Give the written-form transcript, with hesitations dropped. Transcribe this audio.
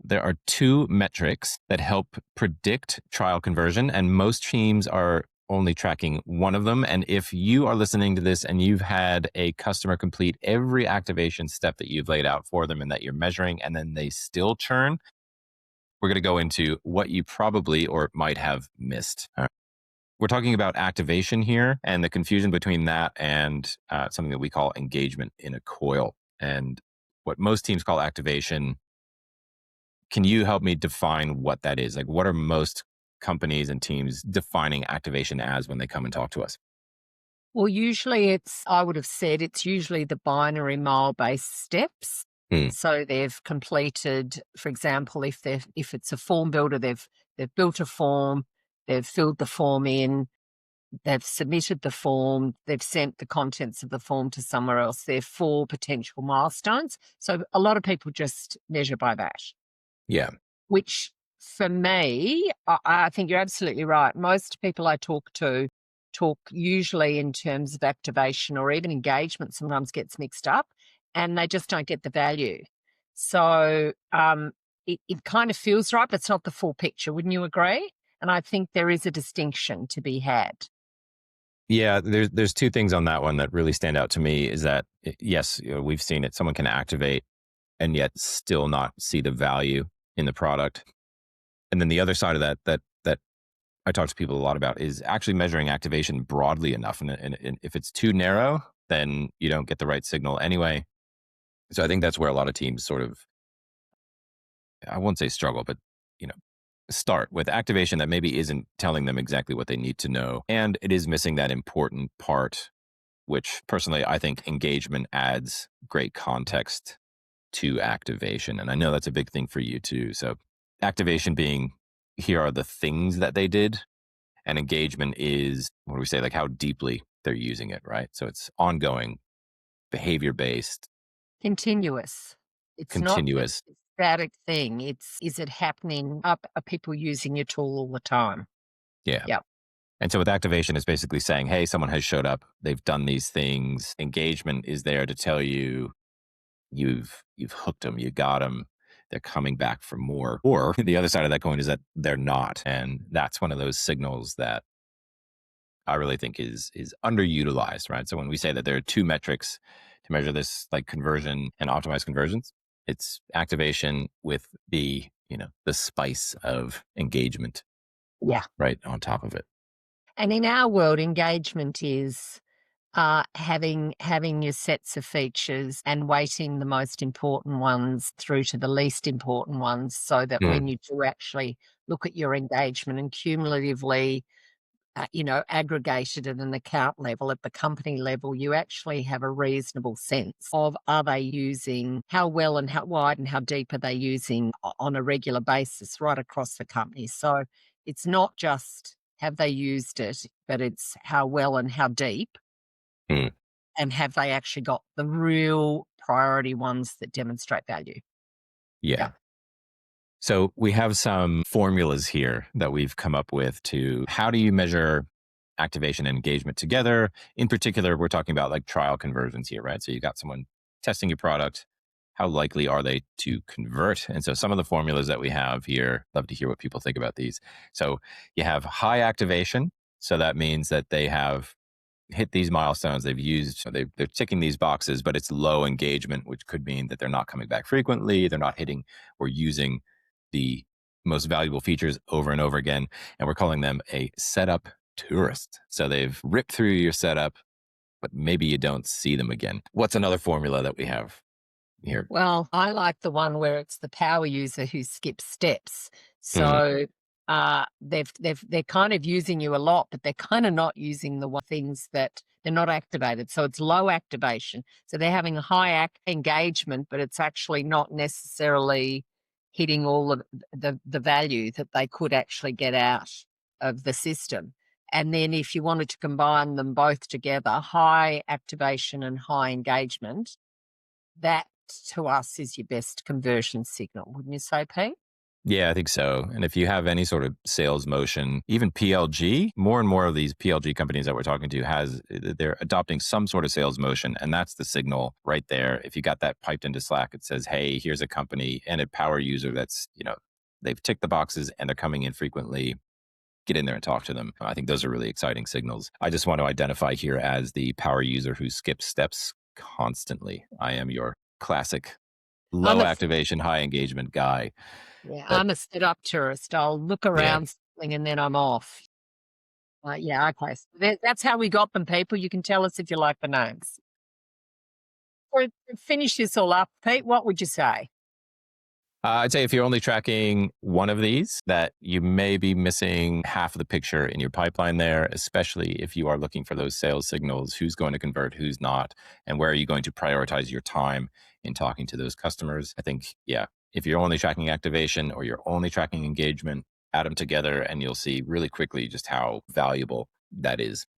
there are two metrics that help predict trial conversion, and most teams are only tracking one of them. And if you are listening to this and you've had a customer complete every activation step that you've laid out for them and that you're measuring, and then they still churn, we're going to go into what you probably or might have missed. We're talking about activation here and the confusion between that and something that we call engagement in a coil. And what most teams call activation, can you help me define what that is? Like, what are most companies and teams defining activation as when they come and talk to us? Well, usually I would have said it's usually the binary mile-based steps. Hmm. So they've completed, for example, if it's a form builder, they've built a form, they've filled the form in, they've submitted the form, they've sent the contents of the form to somewhere else. They're 4 potential milestones. So a lot of people just measure by that, Yeah. which for me, I think you're absolutely right. Most people I talk to talk usually in terms of activation, or even engagement sometimes gets mixed up, and they just don't get the value. So it kind of feels right, but it's not the full picture. Wouldn't you agree? And I think there is a distinction to be had. Yeah, there's two things on that one that really stand out to me is that, yes, we've seen it. Someone can activate and yet still not see the value in the product. And then the other side of that I talk to people a lot about is actually measuring activation broadly enough. And if it's too narrow, then you don't get the right signal anyway. So I think that's where a lot of teams sort of, I won't say struggle, but you know, start with activation that maybe isn't telling them exactly what they need to know. And it is missing that important part, which personally I think engagement adds great context to activation. And I know that's a big thing for you too. So activation being, here are the things that they did, and engagement is, what do we say, like how deeply they're using it, right? So it's ongoing, behavior based, Continuous. It's not just continuous. a static thing. Is it happening? Are people using your tool all the time? Yeah. Yeah. And so with activation, it's basically saying, hey, someone has showed up, they've done these things. Engagement is there to tell you you've hooked them, you got them, they're coming back for more. Or the other side of that coin is that they're not. And that's one of those signals that I really think is underutilized, right? So when we say that there are two metrics to measure this, like conversion and optimized conversions, it's activation with the spice of engagement Yeah. right on top of it. And in our world, engagement is having your sets of features and weighting the most important ones through to the least important ones, so that Mm, when you do actually look at your engagement and cumulatively, aggregated at an account level, at the company level, you actually have a reasonable sense of, are they using, how well and how wide and how deep are they using on a regular basis right across the company. So it's not just have they used it, but it's how well and how deep, mm, and have they actually got the real priority ones that demonstrate value. yeah. Yeah. So we have some formulas here that we've come up with to how do you measure activation and engagement together. In particular, we're talking about like trial conversions here, right? So you got someone testing your product. How likely are they to convert? And so some of the formulas that we have here, love to hear what people think about these. So you have high activation. So that means that they have hit these milestones. They've used, so they're ticking these boxes, but it's low engagement, which could mean that they're not coming back frequently. They're not hitting or using the most valuable features over and over again. And we're calling them a setup tourist. So they've ripped through your setup, but maybe you don't see them again. What's another formula that we have here? Well, I like the one where it's the power user who skips steps. Mm, So they're kind of using you a lot, but they're kind of not using the things that they're not activated. So it's low activation. So they're having a high engagement, but it's actually not necessarily hitting all of the value that they could actually get out of the system. And then if you wanted to combine them both together, high activation and high engagement, that to us is your best conversion signal, wouldn't you say, Pete? Yeah, I think so. And if you have any sort of sales motion, even PLG, more and more of these PLG companies that we're talking to they're adopting some sort of sales motion, and that's the signal right there. If you got that piped into Slack, it says, "Hey, here's a company and a power user that's, they've ticked the boxes and they're coming in frequently. Get in there and talk to them." I think those are really exciting signals. I just want to identify here as the power user who skips steps constantly. I am your classic I'm low a activation, high engagement guy Yeah, that, I'm a setup tourist. I'll look yeah. around something and then I'm off. Yeah, okay. So that's how we got them, people. You can tell us if you like the names. Or to finish this all up, Pete, what would you say? I'd say if you're only tracking one of these, that you may be missing half of the picture in your pipeline there, especially if you are looking for those sales signals, who's going to convert, who's not, and where are you going to prioritize your time in talking to those customers. I think, yeah, if you're only tracking activation or you're only tracking engagement, add them together and you'll see really quickly just how valuable that is.